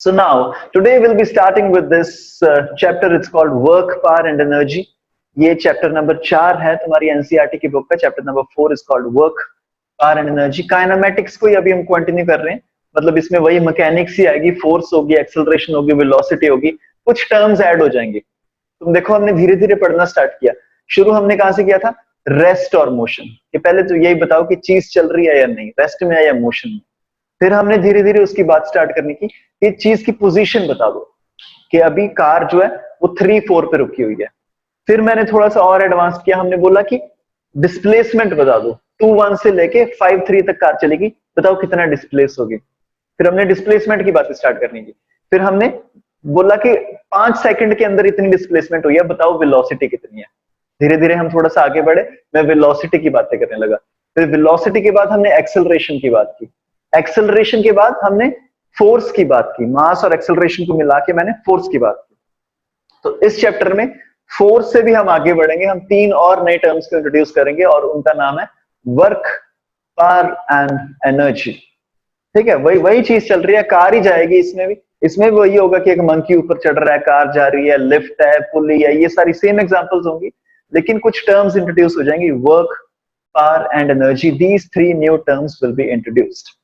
So now, today we'll be starting with this chapter. It's called Work, Power and Energy. ये chapter number 4 है तुम्हारी NCERT की book का. Chapter number 4 is called work, power and energy. Kinematics को ही अभी हम continue कर रहे हैं. मतलब इसमें वही मैकेनिक्स ही आएगी, फोर्स होगी, एक्सेलरेशन होगी, वेलोसिटी होगी, कुछ टर्म्स ऐड हो जाएंगे. तुम देखो हमने धीरे धीरे पढ़ना स्टार्ट किया. शुरू हमने कहां से किया था? रेस्ट और मोशन के. पहले तो यही बताओ कि चीज चल रही है या नहीं, रेस्ट में है या मोशन में. फिर हमने धीरे धीरे उसकी बात स्टार्ट करने की कि चीज की पोजीशन बता दो कि अभी कार जो है वो 3-4 पे रुकी हुई है. फिर मैंने थोड़ा सा और एडवांस किया. हमने बोला कि डिस्प्लेसमेंट बता दो. 2-1 से लेके 5-3 तक कार चलेगी, बताओ कितना डिस्प्लेस होगी. फिर हमने डिस्प्लेसमेंट की बात स्टार्ट करनी की. फिर हमने बोला कि 5 सेकंड के अंदर इतनी डिस्प्लेसमेंट हुई है, बताओ वेलोसिटी कितनी है. धीरे धीरे हम थोड़ा सा आगे बढ़े, मैं वेलोसिटी की बातें करने लगा. फिर वेलोसिटी के बाद हमने एक्सेलरेशन की बात की. एक्सेलरेशन के बाद हमने फोर्स की बात की. मास और एक्सेलरेशन को मिला के मैंने फोर्स की बात की. तो इस चैप्टर में फोर्स से भी हम आगे बढ़ेंगे. हम 3 और नए टर्म्स को इंट्रोड्यूस करेंगे और उनका नाम है वर्क, पावर एंड एनर्जी. ठीक है, वही वही चीज चल रही है. कार ही जाएगी इसमें भी. इसमें भी वही होगा कि एक मंकी ऊपर चढ़ रहा है, कार जा रही है, लिफ्ट है, पुली है, ये सारी सेम एग्जांपल्स होंगी, लेकिन कुछ टर्म्स इंट्रोड्यूस हो जाएंगी. Work, power and energy, these 3 new terms will be introduced.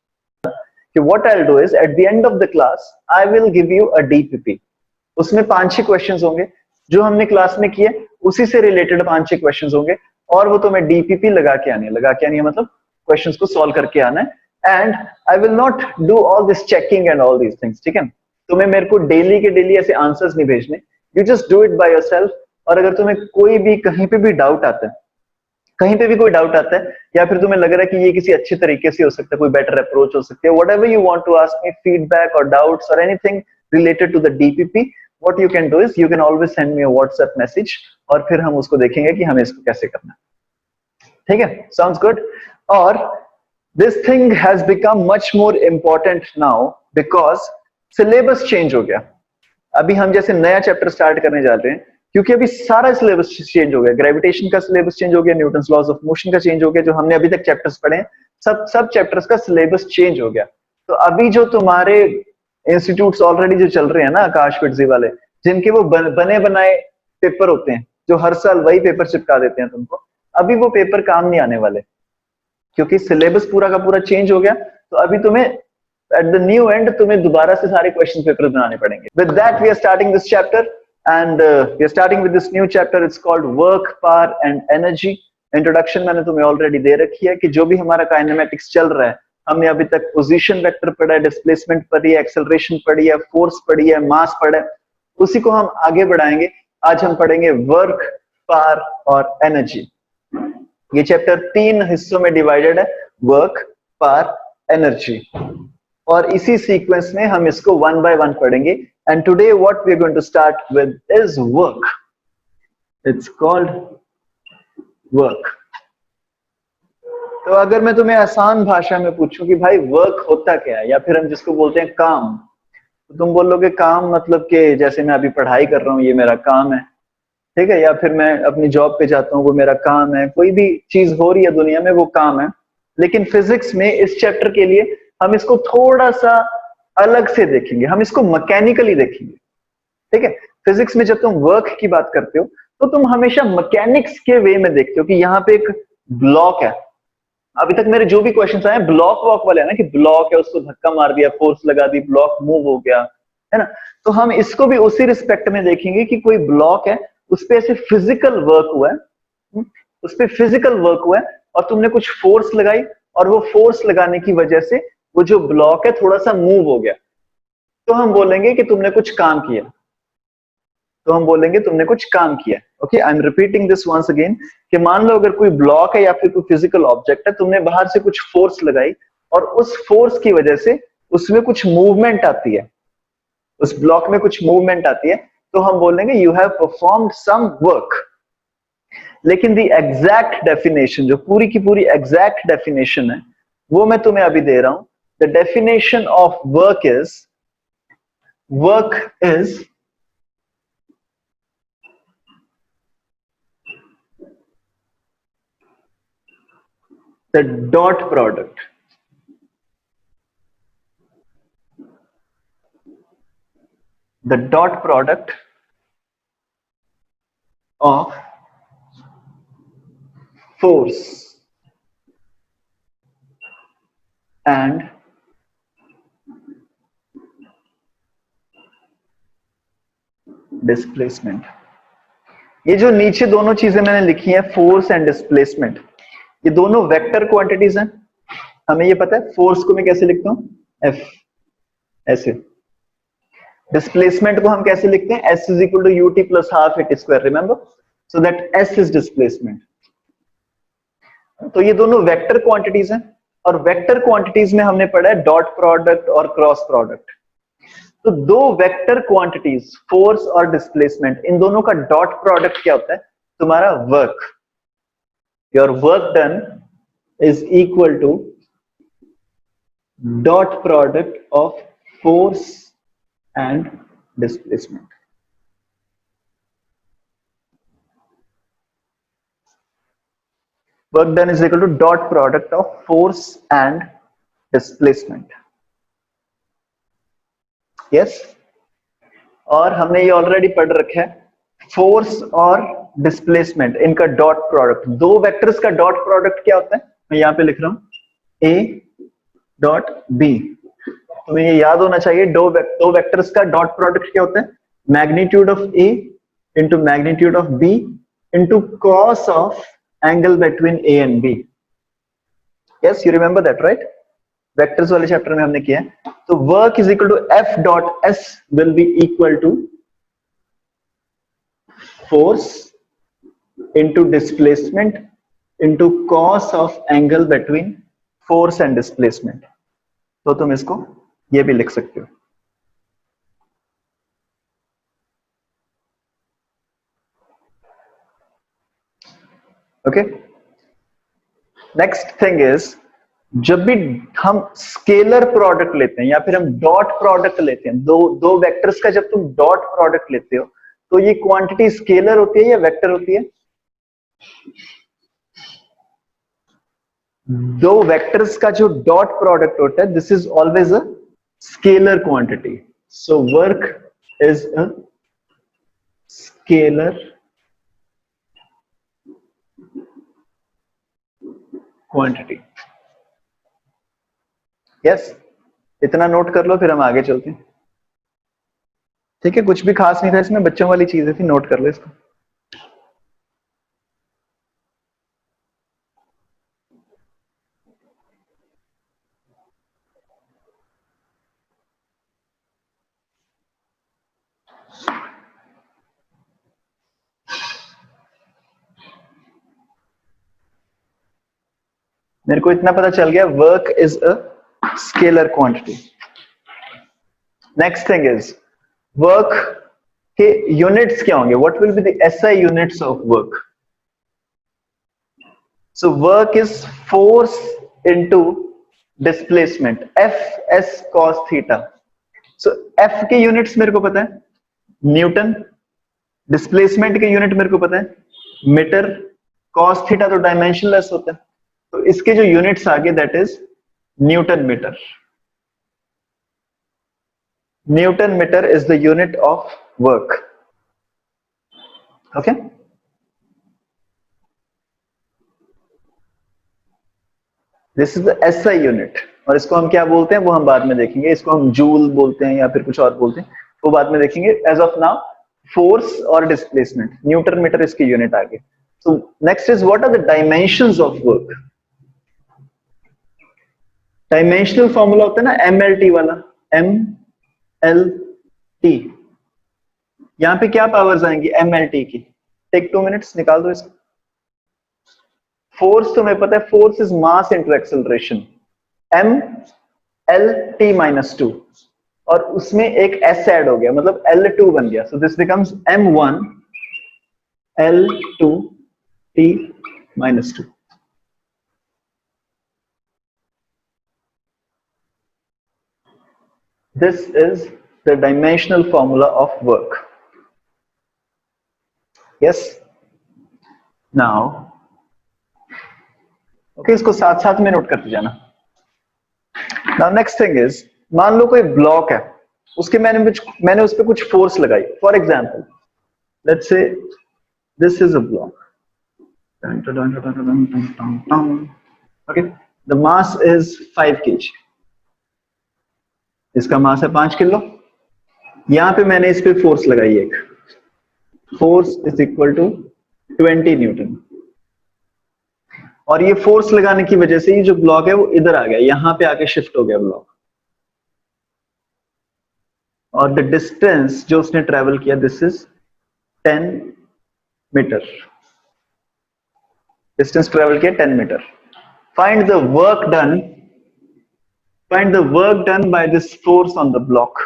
What I'll do is at the end of the class I will give you a DPP. उसमें 5-6 क्वेश्चंस होंगे जो हमने class में किए, उसी से रिलेटेड 5-6 क्वेश्चंस होंगे और वो तुम्हें डीपीपी लगा के आने मतलब क्वेश्चंस को सॉल्व करके आना है. And I will not do all this checking and all these things. ठीक है, तुम्हें मेरे को डेली के डेली ऐसे आंसर्स नहीं भेजने. You just do it by yourself. और अगर तुम्हें कोई भी कहीं पे भी डाउट आता है, कहीं पे भी कोई डाउट आता है, या फिर तुम्हें लग रहा है कि ये किसी अच्छे तरीके से हो सकता है, कोई बेटर अप्रोच हो सकती है, whatever you want to ask me, feedback or doubts or anything related to the DPP, what you can do is you can always send me a WhatsApp message और फिर हम उसको देखेंगे कि हमें इसको कैसे करना है. ठीक है, sounds good. और this thing has become much more important now because syllabus change हो गया. अभी हम जैसे नया चैप्टर स्टार्ट करने जा रहे हैं, क्योंकि अभी सारा सिलेबस चेंज हो गया. ग्रेविटेशन का सिलेबस चेंज हो गया, न्यूटन्स लॉज ऑफ मोशन का चेंज हो गया, जो हमने अभी तक चैप्टर्स पढ़े हैं सब चैप्टर्स का सिलेबस चेंज हो गया. तो अभी जो तुम्हारे इंस्टीट्यूट्स ऑलरेडी जो चल रहे हैं ना, आकाश फिटजी वाले, जिनके वो बने बनाए पेपर होते हैं, जो हर साल वही पेपर चिपका देते हैं तुमको, अभी वो पेपर काम नहीं आने वाले, क्योंकि सिलेबस पूरा का पूरा चेंज हो गया. तो अभी तुम्हें at the new end तुम्हें दोबारा से सारे क्वेश्चन पेपर बनाने पड़ेंगे. With that we are starting this chapter and we are starting with this new chapter. It's called work, power and energy. Introduction मैंने तुम्हें ऑलरेडी दे रखी है कि जो भी हमारा काइनेमेटिक्स चल रहा है, हमने अभी तक पोजीशन वेक्टर पढ़ा है, डिस्प्लेसमेंट पढ़ी है, एक्सेलरेशन पढ़ी है, फोर्स पढ़ी है, मास पढ़ा है, उसी को हम आगे बढ़ाएंगे. आज हम पढ़ेंगे वर्क, पावर और एनर्जी. ये चैप्टर 3 हिस्सों में डिवाइडेड है, वर्क, पावर, एनर्जी, और इसी सीक्वेंस में हम इसको 1 by 1 पढ़ेंगे. And today what we are going to start with is work. It's called work. तो अगर मैं तुम्हें आसान भाषा में पूछूं कि भाई वर्क होता क्या है, या फिर हम जिसको बोलते हैं काम, तो तुम बोलोगे काम मतलब कि जैसे मैं अभी पढ़ाई कर रहा हूं, ये मेरा काम है. ठीक है, या फिर मैं अपनी जॉब पे जाता हूँ, वो मेरा काम है. कोई भी चीज हो रही है दुनिया में, वो काम है. लेकिन फिजिक्स में इस चैप्टर के लिए हम इसको थोड़ा सा अलग से देखेंगे. हम इसको मैकेनिकली देखेंगे. ठीक है, फिजिक्स में जब तुम वर्क की बात करते हो तो तुम हमेशा मैकेनिक्स के वे में देखते हो कि यहाँ पे एक ब्लॉक है. अभी तक मेरे जो भी क्वेश्चन आए ब्लॉक वॉक वाले है ना, कि ब्लॉक है, उसको धक्का मार दिया, फोर्स लगा दी, ब्लॉक मूव हो गया, है ना. तो हम इसको भी उसी रिस्पेक्ट में देखेंगे कि कोई ब्लॉक है, उस पर ऐसे फिजिकल वर्क हुआ है, उस पर फिजिकल वर्क हुआ है और तुमने कुछ फोर्स लगाई, और वो फोर्स लगाने की वजह से वो जो ब्लॉक है थोड़ा सा मूव हो गया. तो हम बोलेंगे कि तुमने कुछ काम किया. तो हम बोलेंगे तुमने कुछ काम किया. Okay, I am repeating this once again कि मान लो अगर कोई ब्लॉक है या फिर कोई फिजिकल ऑब्जेक्ट है, तुमने बाहर से कुछ फोर्स लगाई और उस फोर्स की वजह से उसमें कुछ मूवमेंट आती है, उस ब्लॉक में कुछ मूवमेंट आती है, तो हम बोलेंगे you have performed some work. लेकिन द एग्जैक्ट डेफिनेशन, जो पूरी की पूरी एग्जैक्ट डेफिनेशन है, वो मैं तुम्हें अभी दे रहा हूं. The definition of work is the dot product the dot product of force and displacement. ये जो नीचे दोनों चीजें मैंने लिखी हैं, फोर्स एंड डिस्प्लेसमेंट, ये दोनों वेक्टर क्वांटिटीज हैं। हमें ये पता है, फोर्स को मैं कैसे लिखता हूं, एफ, ऐसे। डिस्प्लेसमेंट को हम कैसे लिखते हैं, S is equal to U T plus half at square, remember, so that S is displacement. तो ये दोनों वेक्टर क्वांटिटीज हैं, और वेक्टर क्वांटिटीज में हमने पढ़ा है डॉट प्रोडक्ट और क्रॉस प्रोडक्ट। तो दो वेक्टर क्वांटिटीज, फोर्स और डिस्प्लेसमेंट, इन दोनों का डॉट प्रोडक्ट क्या होता है, तुम्हारा work. Your work done is equal to dot product of force and displacement. Work done is equal to dot product of force and displacement. Yes, और हमने ये ऑलरेडी पढ़ रखा है, फोर्स और डिस्प्लेसमेंट, इनका डॉट प्रोडक्ट, दो वेक्टर्स का डॉट प्रोडक्ट क्या होता है, मैं यहां पे लिख रहा हूं ए डॉट बी। तुम्हें ये याद होना चाहिए, दो वेक्टर्स का डॉट प्रोडक्ट क्या होता है, magnitude of A into magnitude of B into cos of angle between A and B. Yes, you remember that, right? Vectors वाले चैप्टर में हमने किया है। तो work is equal to F dot S will be equal to force into displacement into cos of angle between force and displacement. तो तुम इसको ये भी लिख सकते हो। ओके, नेक्स्ट थिंग इज, जब भी हम स्केलर प्रोडक्ट लेते हैं या फिर हम डॉट प्रोडक्ट लेते हैं, दो वेक्टर्स का जब तुम डॉट प्रोडक्ट लेते हो, तो ये क्वांटिटी स्केलर होती है या वेक्टर होती है? दो वेक्टर्स का जो डॉट प्रोडक्ट होता है, this is always a scalar quantity. So work is a scalar quantity. Yes, इतना नोट कर लो, फिर हम आगे चलते हैं। ठीक है, कुछ भी खास नहीं था इसमें, बच्चों वाली चीजें थी, नोट कर लो इसको। मेरे को इतना पता चल गया, work is a scalar quantity. Next thing is, work के यूनिट्स क्या होंगे, what will be the SI units of work? So work is force into displacement, F S cos theta. So F के यूनिट्स मेरे को पता है, Newton. Displacement के unit मेरे को पता है, मीटर। कॉस थीटा तो डायमेंशनलेस होता है, तो इसके जो यूनिट्स आगे, that is newton metre. Newton metre is the unit of work. Okay, this is the SI unit, और इसको हम क्या बोलते हैं वो हम बाद में देखेंगे। इसको हम जूल बोलते हैं या फिर कुछ और बोलते हैं, वो बाद में देखेंगे। एज ऑफ नाउ फोर्स और डिस्प्लेसमेंट, न्यूटन मीटर इसकी यूनिट आगे। So next is, what are the dimensions of work? Dimensional formula होता है ना एमएलटी वाला, एम एल टी। यहां पे क्या पावर्स आएंगी एमएलटी की? टेक 2 मिनट्स, निकाल दो इसको। फोर्स तुम्हें पता है, force is mass into acceleration, M L T minus 2, और उसमें एक एस ऐड हो गया, मतलब L2 बन गया। So this becomes M1 L2 T minus 2. This is the dimensional formula of work. Yes. Now, okay, इसको साथ साथ में नोट करते जाना। Now next thing is, मान लो कोई ब्लॉक है, उसके मैंने उस पर कुछ फोर्स लगाई. For example, let's say this is a block. Okay, the mass is 5 kg. इसका मास है 5 किलो. यहां पे मैंने इस पे फोर्स लगाई एक. Force is equal to 20 newton. और ये फोर्स लगाने की वजह से ये जो ब्लॉक है वो इधर आ गया, यहां पे आके शिफ्ट हो गया ब्लॉक. और द डिस्टेंस जो उसने ट्रेवल किया, this is 10 metre. Distance travel किया 10 metre. Find the work done. Find the work done by this force on the block.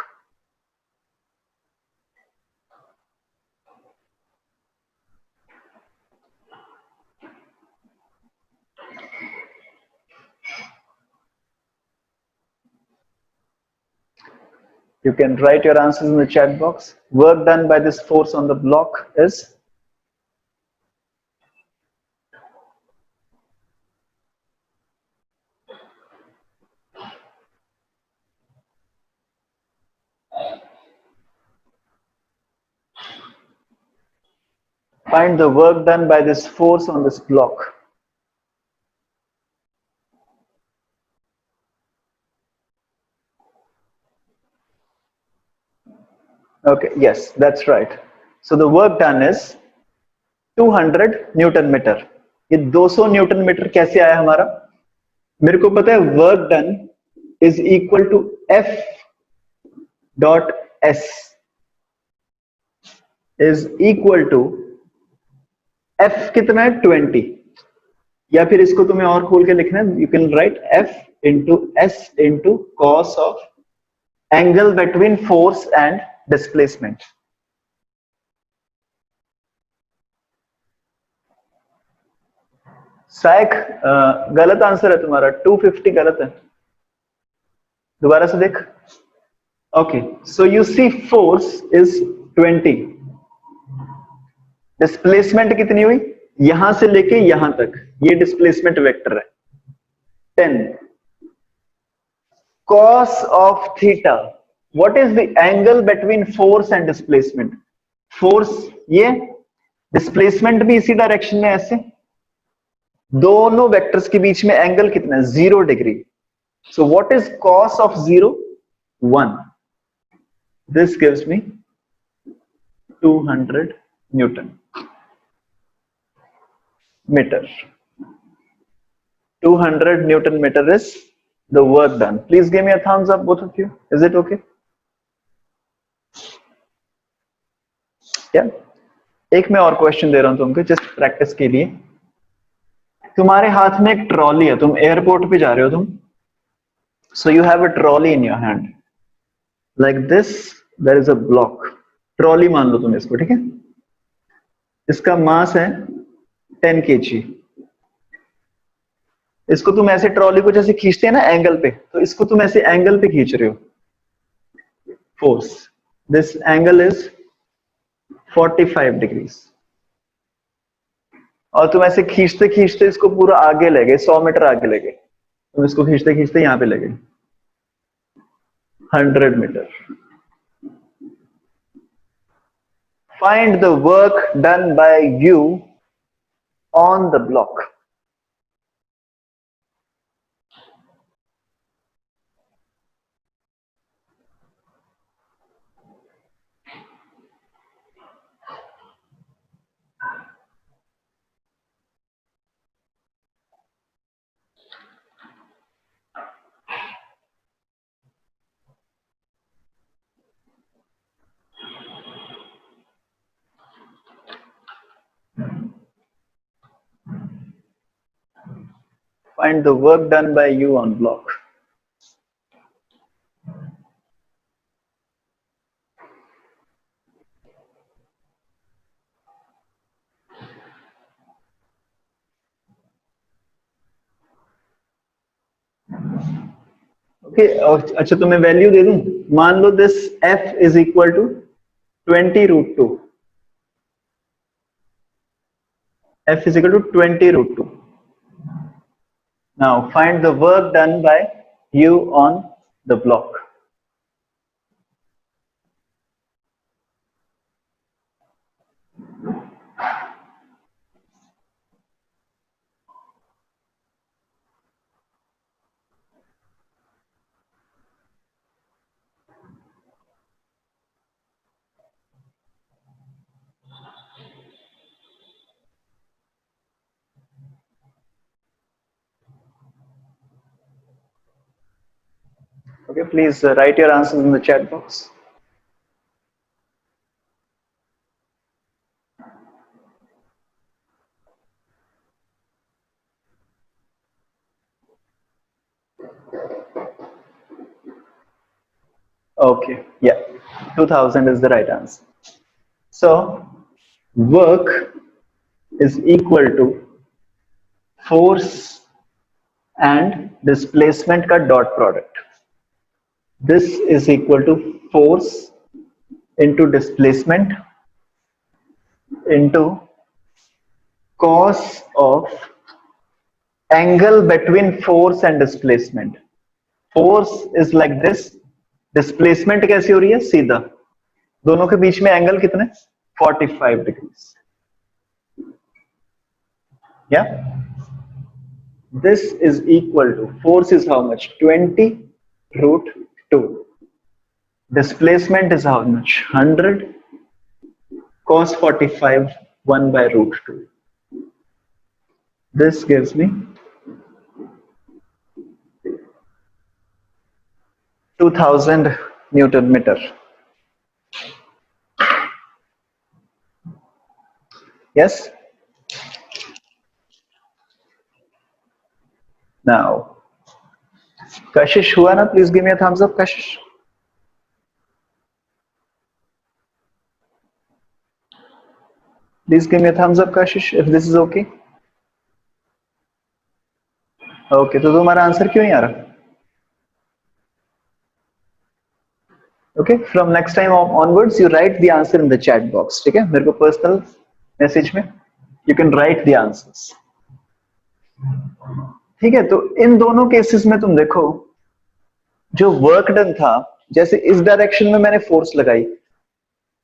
You can write your answers in the chat box. Work done by this force on the block is find the work done by this force on this block. Okay, yes, that's right. So the work done is 200 newton metre. ये 200 newton metre कैसे आया हमारा? मेरे को पता है work done is equal to F dot S is equal to F कितना है 20. या फिर इसको तुम्हें और खोल के लिखना है, you can write F into S into cos of angle between force and displacement. साइक गलत आंसर है तुम्हारा. 250 गलत है. दोबारा से देख. Okay, so you see force is 20. Displacement कितनी हुई? यहां से लेके यहां तक, ये डिस्प्लेसमेंट वेक्टर है 10. cos of theta, what is the angle between force and displacement? Force ये, डिस्प्लेसमेंट भी इसी डायरेक्शन में ऐसे. दोनों वेक्टर्स के बीच में एंगल कितना है? 0 degree. So what is cos of 0? 1. This gives me 200 Newton meter. 200 Newton meter is the work done. Please give me a thumbs up, both of you. Is it okay? Yeah. एक मैं और question दे रहा हूं तुमको just practice के लिए. तुम्हारे हाथ में एक ट्रॉली है, तुम एयरपोर्ट पे जा रहे हो तुम. So you have a trolley in your hand. Like this, there is a block. Trolley मान लो तुम इसको, ठीक है? इसका मास है 10 kg. इसको तुम ऐसे ट्रॉली को जैसे खींचते हैं ना एंगल पे, तो इसको तुम ऐसे एंगल पे खींच रहे हो. Force, this angle is 45 degrees. और तुम ऐसे खींचते खींचते इसको पूरा आगे ले गए, 100 मीटर आगे ले गए. तुम इसको खींचते खींचते यहां पे ले गए 100 metre. Find the work done by you on the block. Find the work done by you on block. Okay, अच्छा तो मैं वैल्यू दे दूं. मान लो this F is equal to 20√2. F is equal to 20√2. Now find the work done by you on the block. Okay, please write your answers in the chat box. Okay, yeah, 2000 is the right answer. So work is equal to force and displacement का dot product. This is equal to force into displacement into cos of angle between force and displacement. Force is like this, displacement कैसी हो रही है, सीधा, दोनों के बीच में एंगल कितने, 45 degrees. Yeah, this is equal to, force is how much, 20 root 2, displacement is how much, 100 cos 45 1 by root 2. This gives me 2000 Newton meter. Yes. Now, Kashish हुआ ना? Please give me a thumbs up, Kashish. Please give me a thumbs up, Kashish, if this is okay. Okay, तो तुम्हारा answer क्यों नहीं आ रहा? Okay, from next time onwards, you write the answer in the chat box. ठीक है? मेरे को personal message में you can write the answers. ठीक है? तो इन दोनों केसेस में तुम देखो, जो वर्क डन था, जैसे इस डायरेक्शन में मैंने फोर्स लगाई,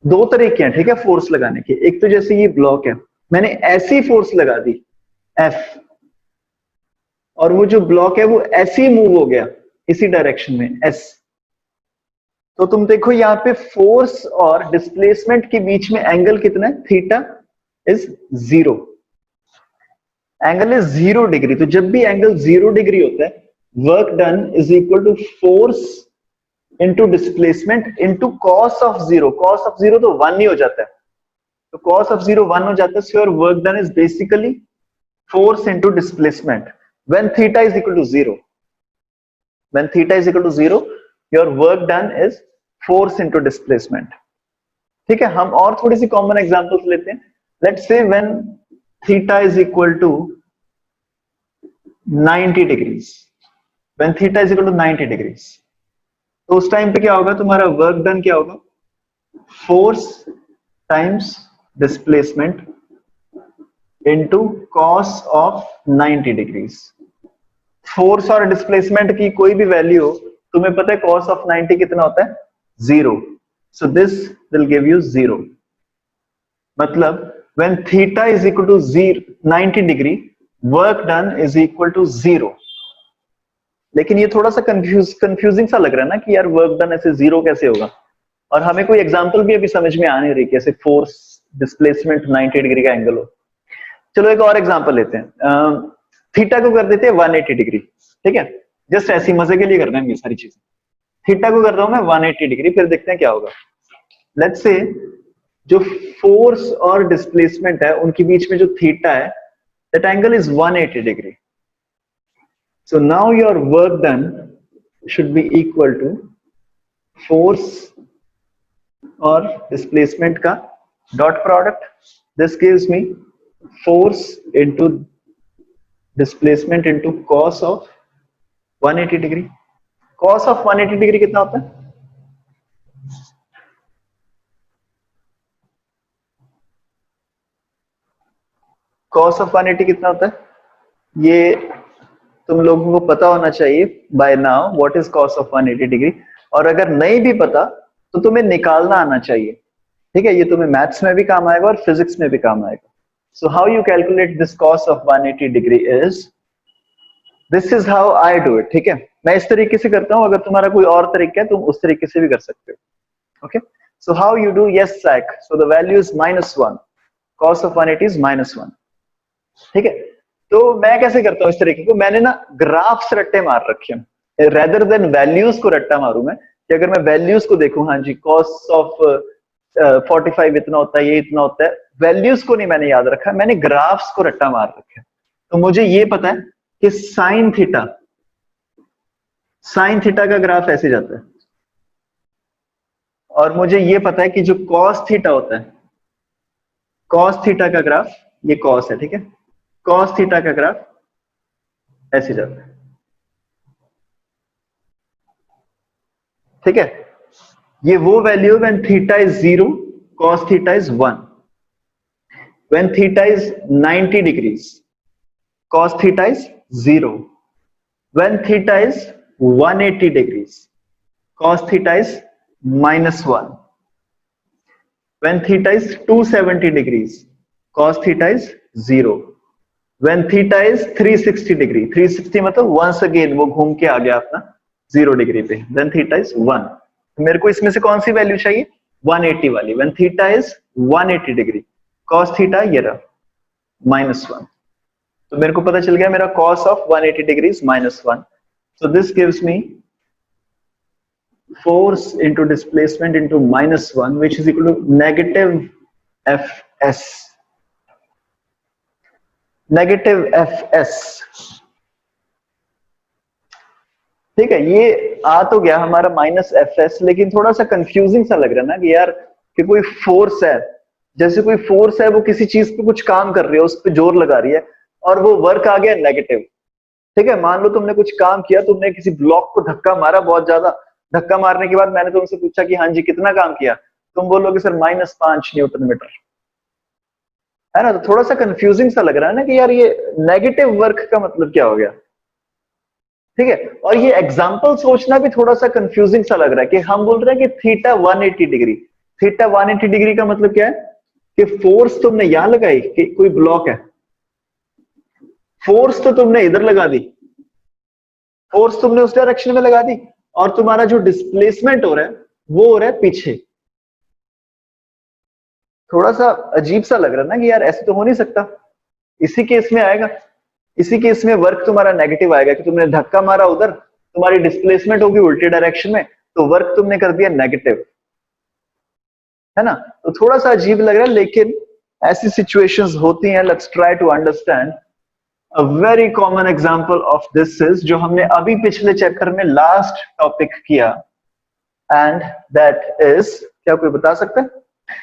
दो तरीके हैं, ठीक है, फोर्स लगाने के. एक तो जैसे ये ब्लॉक है, मैंने ऐसी फोर्स लगा दी F, और वो जो ब्लॉक है वो ऐसे ही मूव हो गया इसी डायरेक्शन में S. तो तुम देखो यहाँ पे फोर्स और डिस्प्लेसमेंट के बीच में एंगल कितना है, theta is 0. Angle is 0 degree. तो जब भी एंगल 0 डिग्री होता है, work done is equal to force into displacement into cos of 0. Cos of 0 तो 1 ही हो जाता है, तो कॉस ऑफ 0 1 हो जाता है. So your work done is basically force into displacement when theta is equal to 0. When theta is equal to 0, your work done is force into displacement. ठीक है, हम और थोड़ी सी कॉमन एग्जांपल्स लेते हैं. Let's say when theta is equal to 90 degrees. When theta is equal to 90 degrees, तो उस time पे क्या होगा, तुम्हारा वर्क डन क्या होगा, force times displacement into cos of 90 degrees. Force और डिस्प्लेसमेंट की कोई भी वैल्यू हो, तुम्हें पता है कॉस ऑफ 90 कितना होता है, 0. So this will give you 0. मतलब when theta is equal to 90 degree, work done is equal to 0. लेकिन ये थोड़ा सा कंफ्यूजिंग सा लग रहा है ना कि यार वर्क डन ऐसे 0 कैसे होगा, और हमें कोई एग्जांपल भी अभी समझ में आ नहीं रही कैसे फोर्स डिस्प्लेसमेंट 90 डिग्री का एंगल हो. चलो एक और एग्जांपल लेते हैं. थीटा को कर देते हैं 180 डिग्री. ठीक है, जस्ट ऐसी मजे के लिए करना है ये सारी चीजें. थीटा को कर रहा हूं मैं 180 डिग्री, फिर देखते हैं क्या होगा. लेट्स से जो फोर्स और डिस्प्लेसमेंट है उनके बीच में जो थीटा है, that angle is 180 degree. So now your work done should be equal to force और डिस्प्लेसमेंट का dot product. This gives me force into displacement into cos of 180 degree. Cos of 180 degree कितना होता है, cos of 180 कितना होता है, ये तुम लोगों को पता होना चाहिए by now what is cos of 180 degree. और अगर नहीं भी पता तो तुम्हें निकालना आना चाहिए. ठीक है, ये तुम्हें मैथ्स में भी काम आएगा और फिजिक्स में भी काम आएगा. So how you calculate this cos of 180 degree is, this is how I do it. ठीक है, मैं इस तरीके से करता हूं, अगर तुम्हारा कोई और तरीका है तुम उस तरीके से भी कर सकते हो. Okay, so how you do, yes Zach, so the value is -1. cos of 180 is -1. ठीक है, तो मैं कैसे करता हूं इस तरीके को, मैंने ना ग्राफ्स रट्टे मार रखे हैं. रेदर देन वैल्यूज को रट्टा मारूं मैं कि अगर मैं वैल्यूज को देखूं, हाँ जी कॉस ऑफ 45 इतना होता है, ये इतना होता है, वैल्यूज को नहीं मैंने याद रखा, मैंने ग्राफ्स को रट्टा मार रखा है। तो मुझे ये पता है कि साइन थीटा का ग्राफ ऐसे जाता है, और मुझे ये पता है कि जो कॉस थीटा होता है, कॉस थीटा का ग्राफ, ये कॉस है ठीक है, कॉस थीटा का ग्राफ ऐसे जाता है, ठीक है। ये वो value when theta is 0, cos theta is 1, when theta is 90 degrees cos theta is 0, when theta is 180 degrees cos theta is -1, when theta is 270 degrees cos theta is 0, when theta is 360 degree, 360 मतलब once again वो घूम के आ गया अपना 0 degree पे, then theta is 1। मेरे को इसमें से कौन सी वैल्यू चाहिए, 180 वाली, when theta is 180 degree cos theta ये रहा -1, तो मेरे को पता चल गया मेरा cos of 180 degrees -1, so this gives me force into displacement into -1 which is equal to negative Fs, negative Fs, ठीक है। ये आ तो गया हमारा -Fs, लेकिन थोड़ा सा कंफ्यूजिंग सा लग रहा है ना कि यार कि कोई फोर्स है, जैसे कोई फोर्स है वो किसी चीज पे कुछ काम कर रही है, उस पर जोर लगा रही है और वो वर्क आ गया नेगेटिव, ठीक है। मान लो तुमने कुछ काम किया, तुमने किसी ब्लॉक को धक्का मारा बहुत ज्यादा, धक्का मारने के बाद मैंने तुमसे पूछा कि हाँ जी कितना काम किया, तुम बोलोगे सर -5 न्यूटन मीटर, है ना। तो थोड़ा सा कंफ्यूजिंग सा लग रहा है ना कि यार ये नेगेटिव वर्क का मतलब क्या हो गया, ठीक है। और ये एग्जाम्पल सोचना भी थोड़ा सा कंफ्यूजिंग सा लग रहा है कि हम बोल रहे हैं कि थीटा 180 डिग्री, थीटा 180 डिग्री का मतलब क्या है कि फोर्स तुमने यहां लगाई कि कोई ब्लॉक है, फोर्स तो तुमने इधर लगा दी, फोर्स तुमने उस डायरेक्शन में लगा दी, और तुम्हारा जो डिस्प्लेसमेंट हो रहा है वो हो रहा है पीछे। थोड़ा सा अजीब सा लग रहा है ना कि यार ऐसे तो हो नहीं सकता। इसी केस में आएगा, इसी केस में वर्क तुम्हारा नेगेटिव आएगा कि तुमने धक्का मारा उधर, तुम्हारी डिस्प्लेसमेंट होगी उल्टी डायरेक्शन में, तो वर्क तुमने कर दिया नेगेटिव, है ना। तो थोड़ा सा अजीब लग रहा है, लेकिन ऐसी सिचुएशंस होती हैं। Let's try to understand. A very common example of this is जो हमने अभी पिछले चैप्टर में लास्ट टॉपिक किया, एंड दैट इज, क्या कोई बता सकता है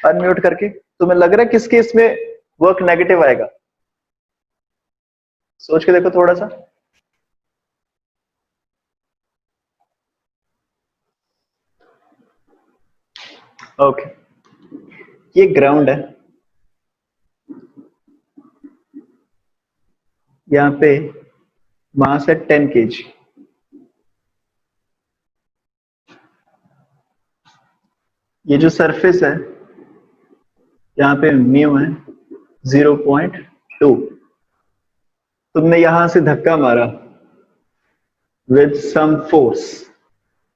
अनम्यूट करके, तुम्हें लग रहा है किस केस में वर्क नेगेटिव आएगा, सोच के देखो थोड़ा सा। ओके, ये ग्राउंड है, यहाँ पे मास है 10 kg, ये जो सरफेस है यहाँ पे म्यू है 0.2, तुमने यहां से धक्का मारा विद सम फोर्स,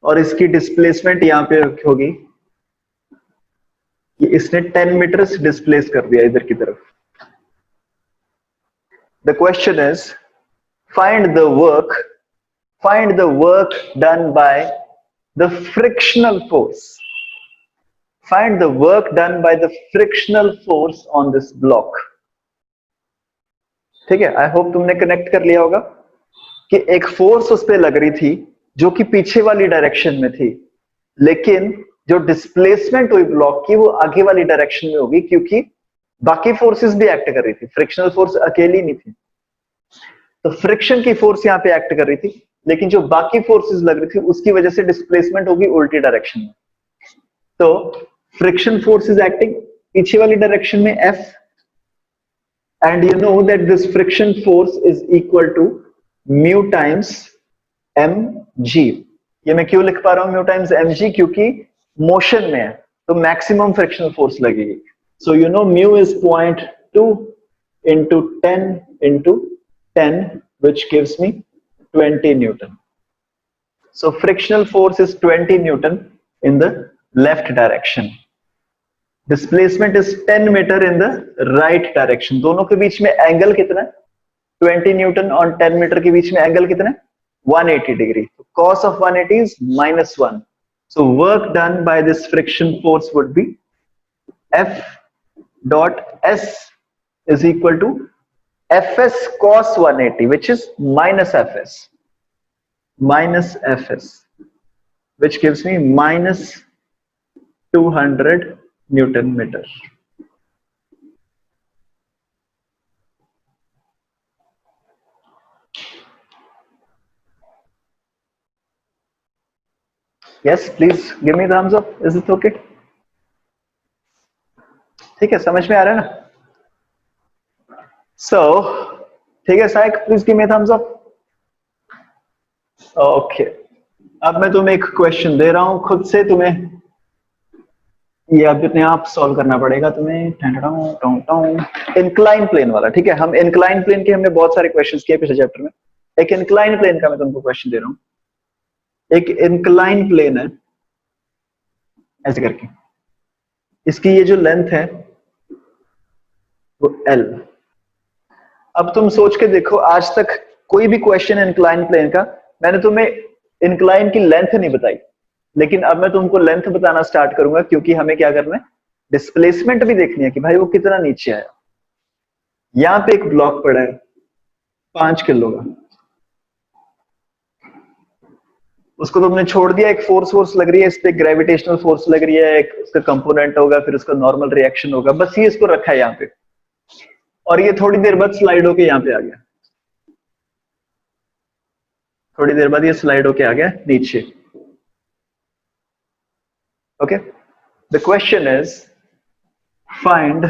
और इसकी डिस्प्लेसमेंट यहाँ पे होगी, कि इसने 10 मीटर्स डिस्प्लेस कर दिया इधर की तरफ। The question is find the work done by the frictional force, find the work done by the frictional force on this block, ठीक है। आई होप तुमने कनेक्ट कर लिया होगा कि एक फोर्स उस पर लग रही थी जो कि पीछे वाली डायरेक्शन में थी, लेकिन जो डिस्प्लेसमेंट हुई ब्लॉक की वो आगे वाली डायरेक्शन में होगी, क्योंकि बाकी फोर्सेस भी एक्ट कर रही थी, फ्रिक्शनल फोर्स अकेली नहीं थी। तो फ्रिक्शन की फोर्स यहाँ पे एक्ट कर रही थी, लेकिन जो बाकी फोर्सेस लग रही थी उसकी वजह से डिस्प्लेसमेंट होगी उल्टी डायरेक्शन में। तो फ्रिक्शन फोर्स इज एक्टिंग पीछे वाली डायरेक्शन में F, and you know that this friction force is equal to mu times mg। ये मैं क्यों लिख पा रहा हूं mu times mg, क्योंकि मोशन में है तो मैक्सिमम फ्रिक्शनल फोर्स लगेगी। सो you no mu is 0.2 into 10 into 10 which gives me 20 Newton। So frictional force is 20 Newton in the left direction। Displacement is 10 metre in the right direction. दोनों के बीच में angle कितना है 20 न्यूटन, और 10 metre के बीच में एंगल कितना है 180 डिग्री। तो cos of 180 is -1. So work done by this friction force would be F dot S is equal to Fs cos 180, which is minus Fs, which gives me minus 200 Newton meter. Yes, please give me thumbs up. Is it okay? ठीक है, समझ में आ रहा है ना? So, ठीक है साइक, please give me thumbs up. Okay, अब मैं तुम्हें एक क्वेश्चन दे रहा हूं, खुद से तुम्हें ये अब अपने आप सॉल्व करना पड़ेगा तुम्हें. इंक्लाइन प्लेन वाला, ठीक है? हम इंक्लाइन प्लेन के हमने बहुत सारे क्वेश्चंस किए पिछले चैप्टर में. एक इंक्लाइन प्लेन का मैं तुमको क्वेश्चन दे रहा हूं. एक इंक्लाइन प्लेन है ऐसे करके, इसकी ये जो लेंथ है वो L. अब तुम सोच के देखो, आज तक कोई भी क्वेश्चन इंक्लाइन प्लेन का मैंने तुम्हें इंक्लाइन की लेंथ नहीं बताई, लेकिन अब मैं तुमको लेंथ बताना स्टार्ट करूंगा, क्योंकि हमें क्या करना है, डिस्प्लेसमेंट भी देखनी है कि भाई वो कितना नीचे आया. यहां पे एक ब्लॉक पड़ा है 5 किलो का, उसको तुमने छोड़ दिया, एक फोर्स लग रही है इस पे, ग्रेविटेशनल फोर्स लग रही है, एक उसका कंपोनेंट होगा, फिर उसका नॉर्मल रिएक्शन होगा, बस ये इसको रखा है यहाँ पे, और ये थोड़ी देर बाद स्लाइड होके यहाँ पे आ गया. थोड़ी देर बाद ये स्लाइड होके आ गया नीचे. Okay, the question is find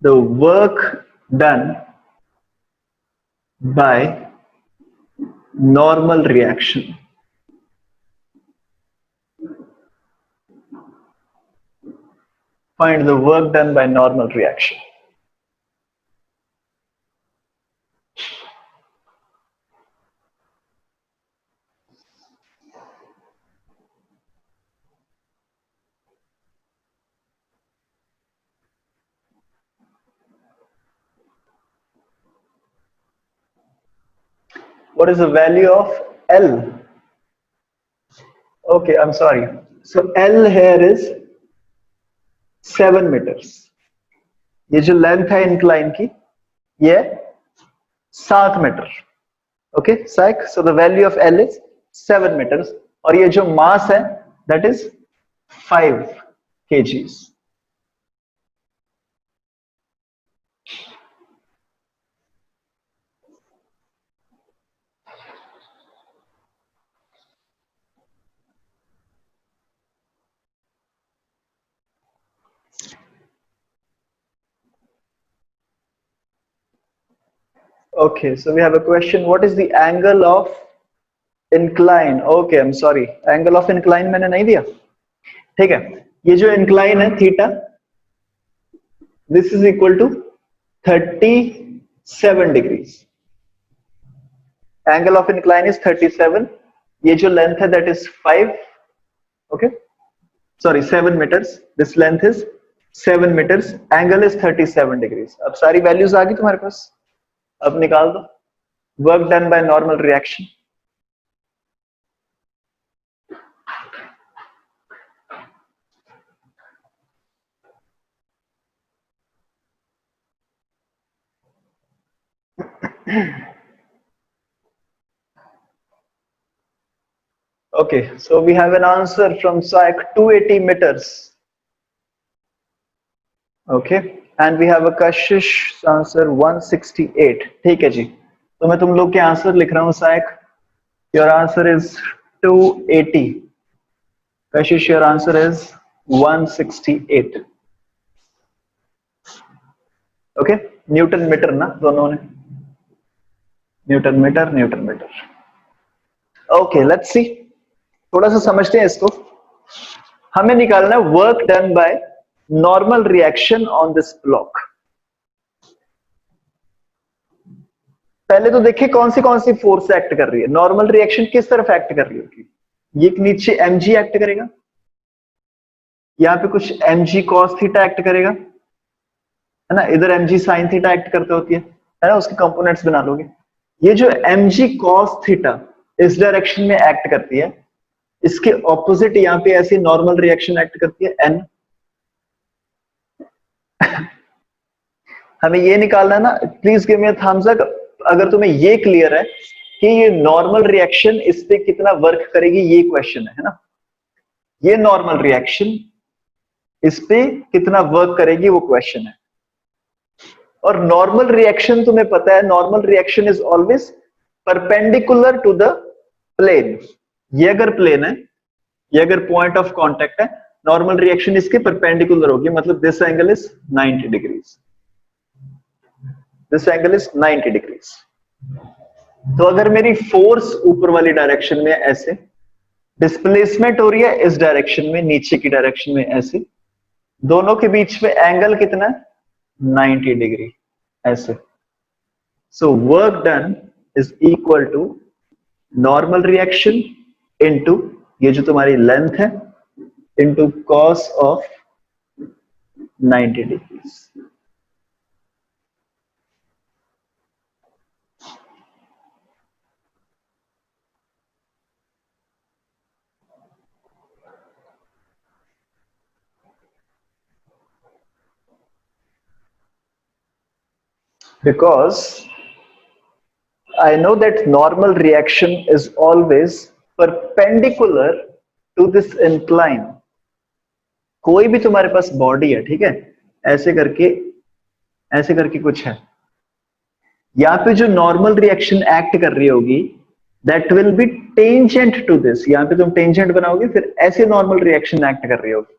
the work done by normal reaction. Find the work done by normal reaction. What is the value of L? Okay, I'm sorry. So L here is 7 meters. ये जो length है incline की ये 7 metre. Okay साइक, so the value of L is 7 meters, और ये जो mass है that is 5 kgs. Okay, so we have a question. What is the angle of incline? Okay, I'm sorry. Angle of incline मैंने नहीं दिया. ठीक है, ये जो incline है theta, this is equal to 37 degrees. Angle of incline is 37. ये जो length है that is 5. Okay, sorry, 7 meters. This length is 7 meters. Angle is 37 degrees. अब सारी values आ गई तुम्हारे पास, अब निकाल दो. Work done by normal reaction. Okay, so we have an answer from Psych 280 meters. Okay, and we have a Kashish answer 168. ठीक है जी, तो मैं तुम लोग के आंसर लिख रहा हूं. Psych, your answer is 280. Kashish, your answer is 168. Okay, newton metre ना दोनों ने, newton metre. Okay, let's see, थोड़ा सा समझते हैं इसको. हमें निकालना है work done by normal reaction on this block. पहले तो देखिए कौन सी फोर्स एक्ट कर रही है. नॉर्मल रिएक्शन किस तरफ एक्ट कर रही होगी? ये नीचे mg एक्ट करेगा, यहाँ पे कुछ mg cos थीटा एक्ट करेगा, है ना, इधर mg sin थीटा एक्ट करते होती है ना, उसके कंपोनेंट्स बना लोगे. ये जो mg cos थीटा इस डायरेक्शन में एक्ट करती है, इसके ऑपोजिट यहाँ पे ऐसी नॉर्मल रिएक्शन एक्ट करती है n। हमें ये निकालना है ना, please give me a thumbs up अगर तुम्हें ये क्लियर है कि ये नॉर्मल रिएक्शन इस पे कितना वर्क करेगी, ये क्वेश्चन है ना। ये नॉर्मल रिएक्शन इस पे कितना वर्क करेगी वो क्वेश्चन है। और नॉर्मल रिएक्शन तुम्हें पता है, normal reaction is always perpendicular to the plane. ये अगर प्लेन है, ये अगर पॉइंट ऑफ कांटेक्ट है, नॉर्मल रिएक्शन इसके परपेंडिकुलर होगी, मतलब this angle is 90 degrees, this angle is 90 degrees. तो अगर मेरी फोर्स ऊपर वाली डायरेक्शन में ऐसे, डिस्प्लेसमेंट हो रही है इस डायरेक्शन में, नीचे की डायरेक्शन में ऐसे, दोनों के बीच में एंगल कितना है, 90 डिग्री ऐसे। So work done is equal to normal reaction into ये जो तुम्हारी लेंथ है into cos of 90 degrees. Because I know that normal reaction is always perpendicular to this incline। कोई भी तुम्हारे पास बॉडी है, ठीक है, ऐसे करके कुछ है, यहाँ पे जो नॉर्मल रिएक्शन एक्ट कर रही होगी that will be tangent to this. यहाँ पे तुम टेंजेंट बनाओगे, फिर ऐसे नॉर्मल रिएक्शन एक्ट कर रही होगी,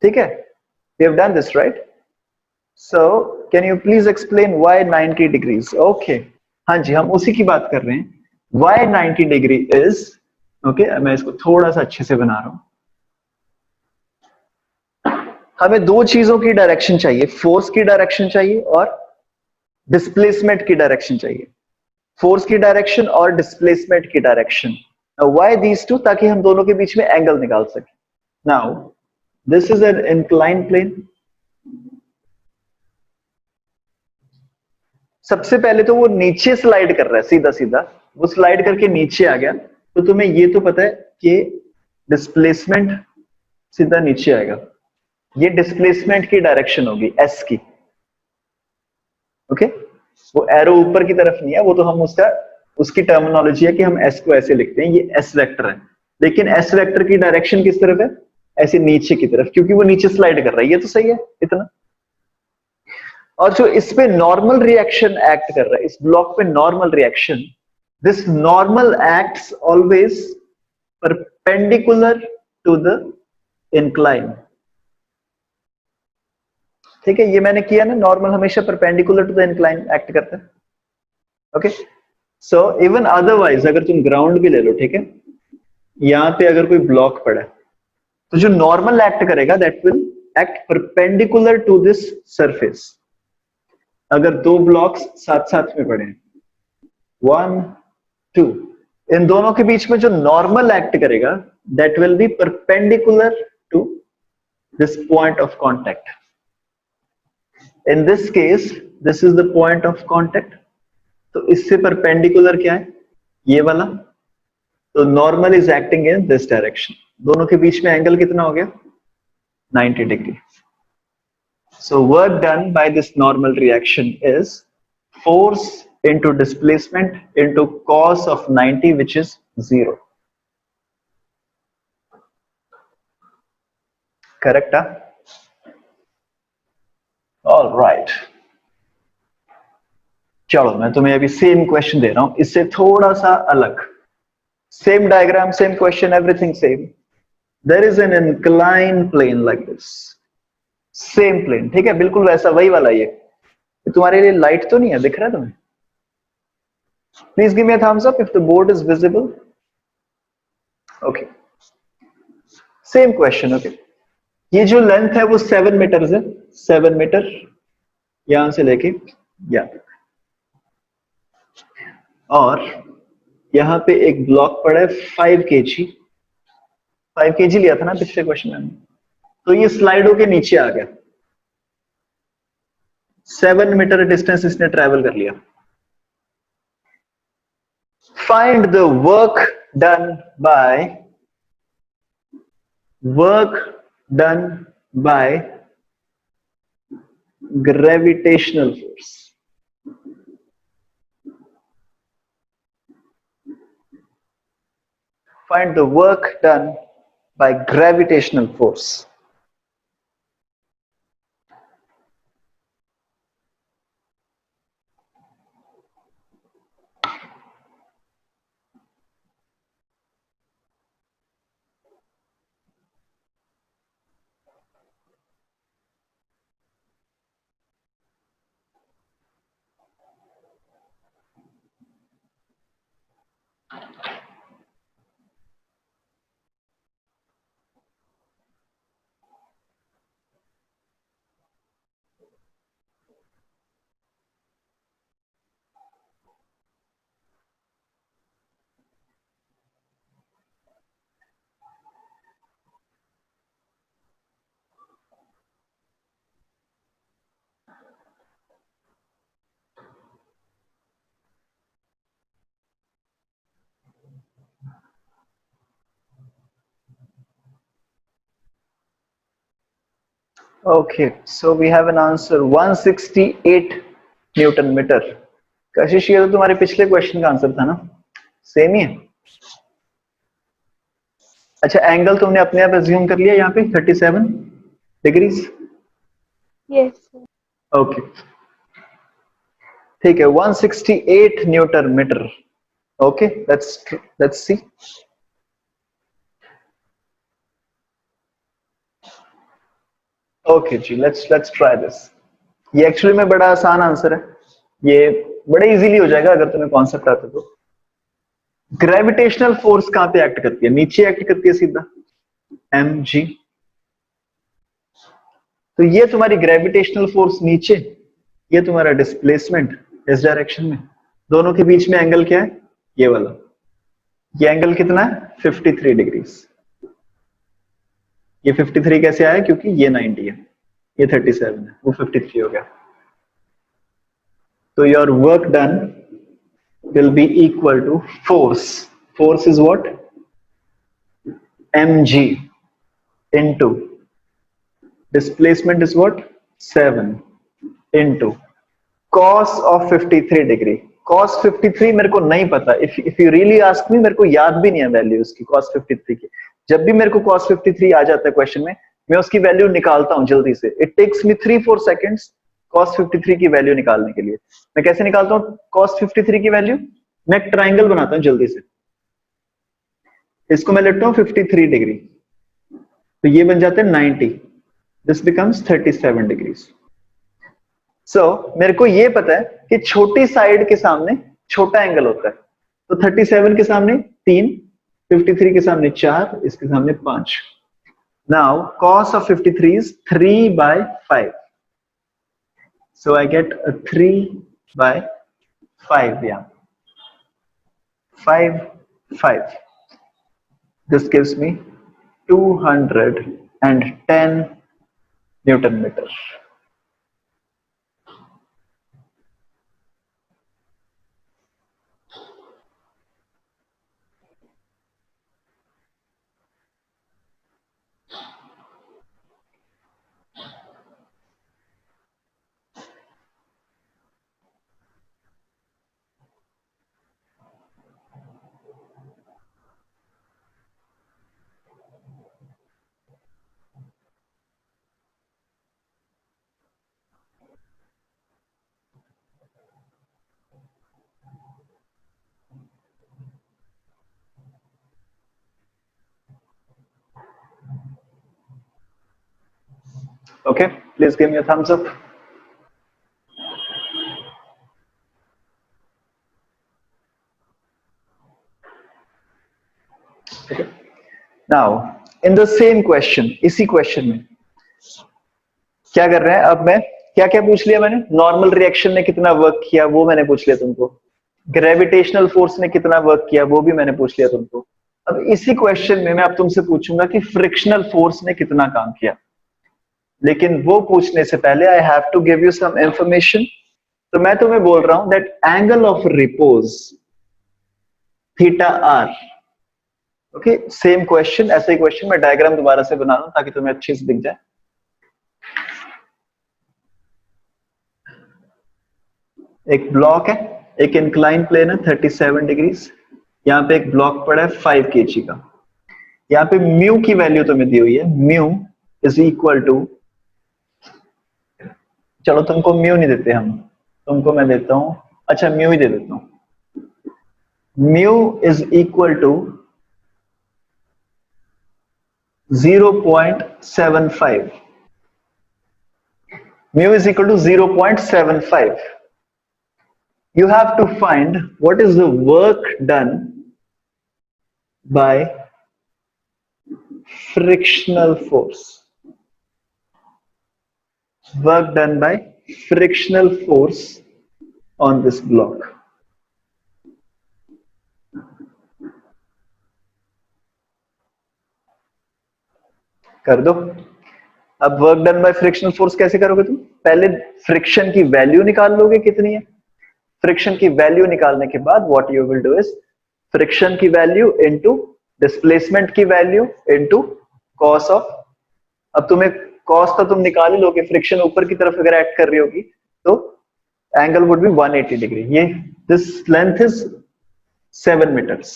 ठीक है। We have done this, right? So can you please explain why 90 degrees? Okay, हाँ जी, हम उसी की बात कर रहे हैं। Why 90 degree is okay, मैं इसको थोड़ा सा अच्छे से बना रहा हूं। हमें दो चीजों की डायरेक्शन चाहिए, फोर्स की डायरेक्शन चाहिए और डिस्प्लेसमेंट की डायरेक्शन चाहिए। फोर्स की डायरेक्शन और डिस्प्लेसमेंट की डायरेक्शन। Why these two? ताकि हम दोनों के बीच में एंगल निकाल सकें। Now this is an inclined plane। सबसे पहले तो वो नीचे स्लाइड कर रहा है, सीधा सीधा वो स्लाइड करके नीचे आ गया, तो तुम्हें ये तो पता है कि डिस्प्लेसमेंट सीधा नीचे आएगा। ये डिस्प्लेसमेंट की डायरेक्शन होगी एस की, ओके। वो एरो ऊपर की तरफ नहीं है, वो तो हम उसकी टर्मिनोलॉजी है कि हम एस को ऐसे लिखते हैं, ये एस वेक्टर है। लेकिन एस वेक्टर की डायरेक्शन किस तरफ है, ऐसे नीचे की तरफ, क्योंकि वो नीचे स्लाइड कर रहा है। ये तो सही है इतना। और जो इस पे नॉर्मल रिएक्शन एक्ट कर रहा है, इस ब्लॉक पे normal reaction, this normal acts always perpendicular to the incline, ठीक है। ये मैंने किया ना, नॉर्मल हमेशा perpendicular to the incline act करता है, ओके। सो इवन अदरवाइज अगर तुम ग्राउंड भी ले लो, ठीक है, यहां पे अगर कोई ब्लॉक पड़ा है तो जो नॉर्मल एक्ट करेगा that will act perpendicular to this surface. अगर दो ब्लॉक्स साथ साथ में पड़े हैं, 1 2, इन दोनों के बीच में जो नॉर्मल एक्ट करेगा that will be perpendicular to this point of contact. In this case this is the point of contact, तो इससे परपेंडिकुलर क्या है, ये वाला। तो normal is acting in this direction, दोनों के बीच में एंगल कितना हो गया, 90 degree. So work done by this normal reaction is force into displacement into cos of 90, which is 0. Correct? Huh? All right. चलो मैं तुम्हें अभी सेम क्वेश्चन दे रहा हूं, इससे थोड़ा सा अलग। Same diagram, same question, everything same. There is an inclined plane like this. Same plane, ठीक है, बिल्कुल वैसा, वही वाला। ये तुम्हारे लिए लाइट तो नहीं है, दिख रहा है तुम्हें? Please give me a thumbs up if the board is visible. Okay, same question, okay. ये जो लेंथ है वो 7 मीटर है, 7 मीटर यहां से लेके यहां तक, और यहां पे एक ब्लॉक पड़ा है 5 kg, 5 kg लिया था ना पिछले क्वेश्चन में। तो ये स्लाइड होके नीचे आ गया, 7 मीटर डिस्टेंस इसने ट्रेवल कर लिया। Find the work done by gravitational force. Find the work done by gravitational force. Okay, so we have an answer 168 newton metre. Kashish, ये तो तुम्हारे पिछले क्वेश्चन का आंसर था ना? सेम ही है. अच्छा, एंगल तुमने अपने आप एज्यूम कर लिया यहाँ पे 37 डिग्रीज. यस. ओके, ठीक है. 168 newton metre. Okay, let's see. Okay जी, लेट्स ट्राई दिस. ये एक्चुअली में बड़ा आसान आंसर है. ये बड़े इजीली हो जाएगा अगर तुम्हें कॉन्सेप्ट आता तो. ग्रेविटेशनल फोर्स कहां पे एक्ट करती है? नीचे एक्ट करती है सीधा, mg. तो ये तुम्हारी ग्रेविटेशनल फोर्स नीचे, ये तुम्हारा डिस्प्लेसमेंट इस डायरेक्शन में. दोनों के बीच में एंगल क्या है? ये वाला. ये एंगल कितना है? 53 डिग्रीज. ये 53 कैसे आया? क्योंकि ये 90 है, ये 37 है, वो 53 हो गया. तो your work done will be equal to force. Force is what? mg into displacement is what? 7 into cos of 53 degree. cos 53 मेरे को नहीं पता. if you really ask me, मेरे को याद भी नहीं है वैल्यू उसकी cos 53 की. जब भी मेरे को cos 53 आ जाता है क्वेश्चन में, मैं उसकी वैल्यू निकालता हूं जल्दी से. It takes me 3-4 seconds cos 53 की वैल्यू निकालने के लिए. मैं कैसे निकालता हूं cos 53 की वैल्यू? मैं एक ट्राइंगल बनाता हूं जल्दी से. इसको मैं लेता हूं 53 डिग्री, तो ये बन जाते हैं 90. This becomes 37 degrees. सो मेरे को ये पता है कि छोटी साइड के सामने छोटा एंगल होता है. तो 37 के सामने 3, 53 के सामने 4, इसके सामने 5. Now cos of 53 is 3/5. So I get a 3/5. Yeah, 5. This gives me 210 Newton meter. Okay, please give me a thumbs up. Okay. Now, in the same question, इसी क्वेश्चन में क्या कर रहे हैं? अब मैं क्या क्या पूछ लिया मैंने? नॉर्मल रिएक्शन ने कितना वर्क किया वो मैंने पूछ लिया तुमको. ग्रेविटेशनल फोर्स ने कितना वर्क किया वो भी मैंने पूछ लिया तुमको. अब इसी क्वेश्चन में मैं अब तुमसे पूछूंगा कि फ्रिक्शनल फोर्स ने कितना काम किया. लेकिन वो पूछने से पहले I have to give you some information. तो मैं तुम्हें बोल रहा हूं that angle of repose theta R. Okay, same question, ऐसा ही क्वेश्चन मैं डायग्राम दोबारा से बना दूं ताकि तुम्हें अच्छे से दिख जाए। एक ब्लॉक है, एक इंक्लाइन प्लेन है 37 डिग्रीज, यहाँ पे एक ब्लॉक पड़ा है 5 kg का। यहाँ पे म्यू की वैल्यू तुम्हें दी हुई है, म्यू इज इक्वल टू, चलो तुमको म्यू नहीं देते हम, तुमको मैं देता हूं, अच्छा म्यू ही दे देता हूं। Mu is equal to 0.75। Mu is equal to 0.75। You have to find what is the work done by frictional force. Work done by frictional force on this block. कर दो। अब work done bye frictional force कैसे करोगे तुम? पहले friction की value निकाल लोगे कितनी है। फ्रिक्शन की वैल्यू निकालने के बाद what you will do is friction की वैल्यू इनटू डिस्प्लेसमेंट की वैल्यू इनटू कॉस ऑफ, अब तुम्हें कॉस तो तुम निकाल ही लोगे, फ्रिक्शन ऊपर की तरफ अगर एक्ट कर रही होगी तो एंगल वुड बी 180 डिग्री। ये this length is 7 meters.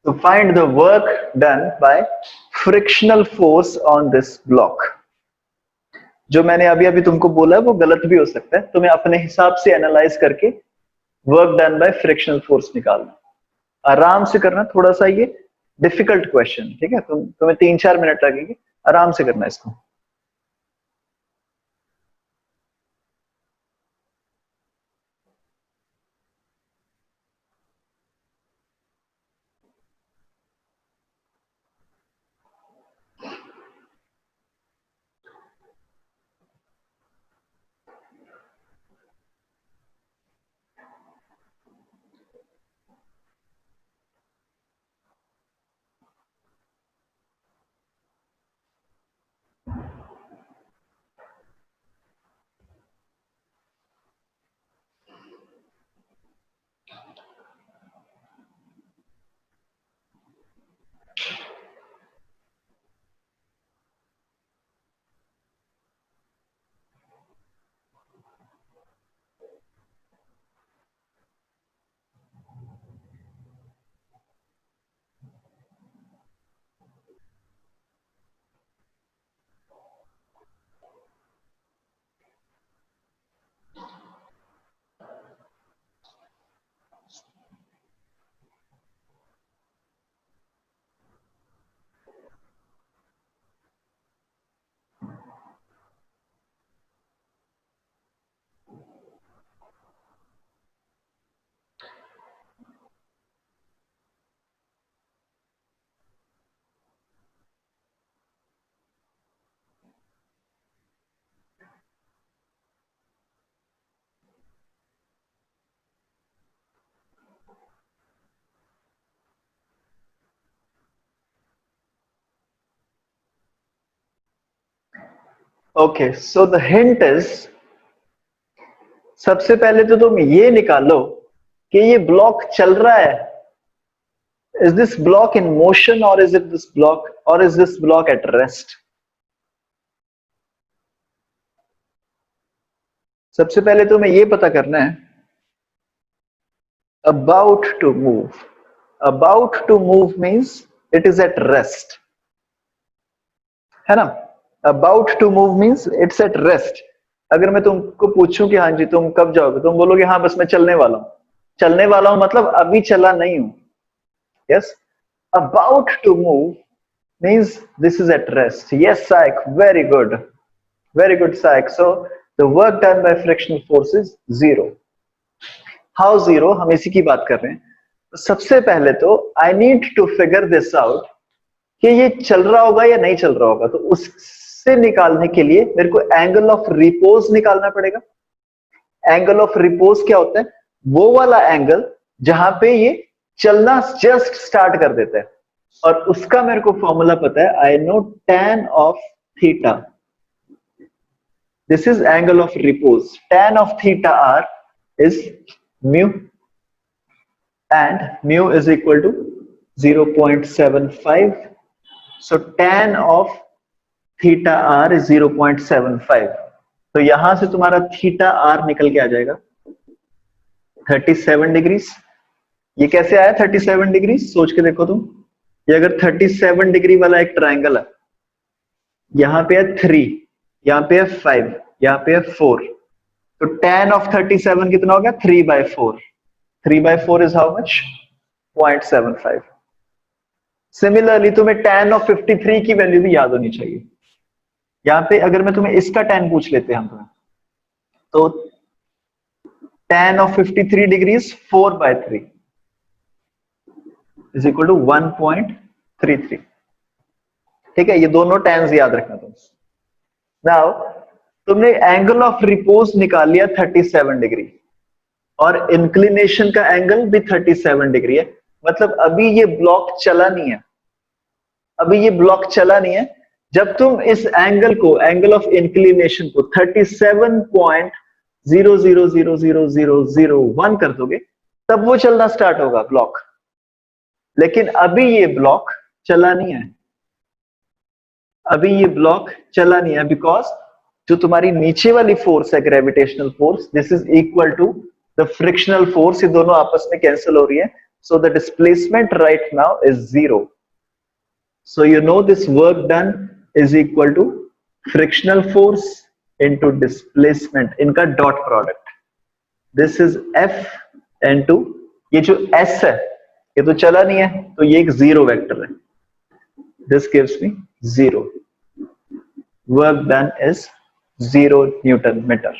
To find the work done by frictional force on this block. जो मैंने अभी अभी तुमको बोला है वो गलत भी हो सकता है, तुम्हें अपने हिसाब से एनालाइज करके work done bye frictional force निकालना, आराम से करना। थोड़ा सा ये डिफिकल्ट क्वेश्चन, ठीक है, तुम्हें 3-4 मिनट लगेगी, आराम से करना इसको। Okay, so the hint is, सबसे पहले तो तुम ये निकालो कि ये ब्लॉक चल रहा है। Is this block in motion or is it this block or is this block at rest? सबसे पहले तुम्हें ये पता करना है about to move. About to move means it is at rest, है ना? About to move means it's at rest. अगर मैं तुमको पूछूं कि हाँ जी तुम कब जाओगे, तुम बोलोगे हाँ बस मैं चलने वाला हूं। चलने वाला हूं मतलब अभी चला नहीं हूं। Yes, about to move means this is at rest. Yes, Saik, very good. Very good, Saik. So the work done by frictional force is 0. How 0? हम इसी की बात कर रहे हैं। सबसे पहले तो I need to figure this out कि ये चल रहा होगा या नहीं चल रहा होगा, तो उससे निकालने के लिए मेरे को एंगल ऑफ रिपोज निकालना पड़ेगा। एंगल ऑफ रिपोज क्या होता है? वो वाला एंगल जहां पे ये चलना जस्ट स्टार्ट कर देता है, और उसका मेरे को फॉर्मूला पता है। I know tan of theta, this is angle of repose. tan of theta R is mu, and mu is equal to 0.75. So tan of theta r is 0.75. तो यहां से तुम्हारा थीटा आर निकल के आ जाएगा 37 डिग्रीज। ये कैसे आया 37 डिग्री? सोच के देखो तुम, ये अगर 37 डिग्री वाला एक ट्राइंगल है, यहाँ पे है 3, यहाँ पे है 5, यहाँ पे है 4, तो tan of 37 कितना हो गया? 3/4। 3/4 is how much? 0.75। सिमिलरली तुम्हें tan of 53 की वैल्यू भी याद होनी चाहिए। यहाँ पे अगर मैं तुम्हें इसका tan पूछ लेते हैं हम तुम्हें, तो tan of 53 degrees 4/3 is equal to 1.33। ठीक है, ये दोनों टैन्स याद रखना तुम। नाउ तुमने एंगल ऑफ रिपोज निकाल लिया 37 डिग्री और इंक्लिनेशन का एंगल भी 37 डिग्री है, मतलब अभी ये ब्लॉक चला नहीं है, अभी ये ब्लॉक चला नहीं है। जब तुम इस एंगल को, एंगल ऑफ इंक्लिनेशन को 37.00000001 कर दोगे, तब वो चलना स्टार्ट होगा ब्लॉक। लेकिन अभी ये ब्लॉक चला नहीं है, अभी ये ब्लॉक चला नहीं है, बिकॉज जो तुम्हारी नीचे वाली फोर्स है gravitational force, this is equal to the frictional force, ये दोनों आपस में कैंसिल हो रही है। So the displacement right now is 0। So you know this work done is equal to frictional force into displacement, इनका dot product. This is F into ये जो S है, ये तो चला नहीं है, तो ये एक 0 वेक्टर है। This gives me 0। Work done is 0 newton metre.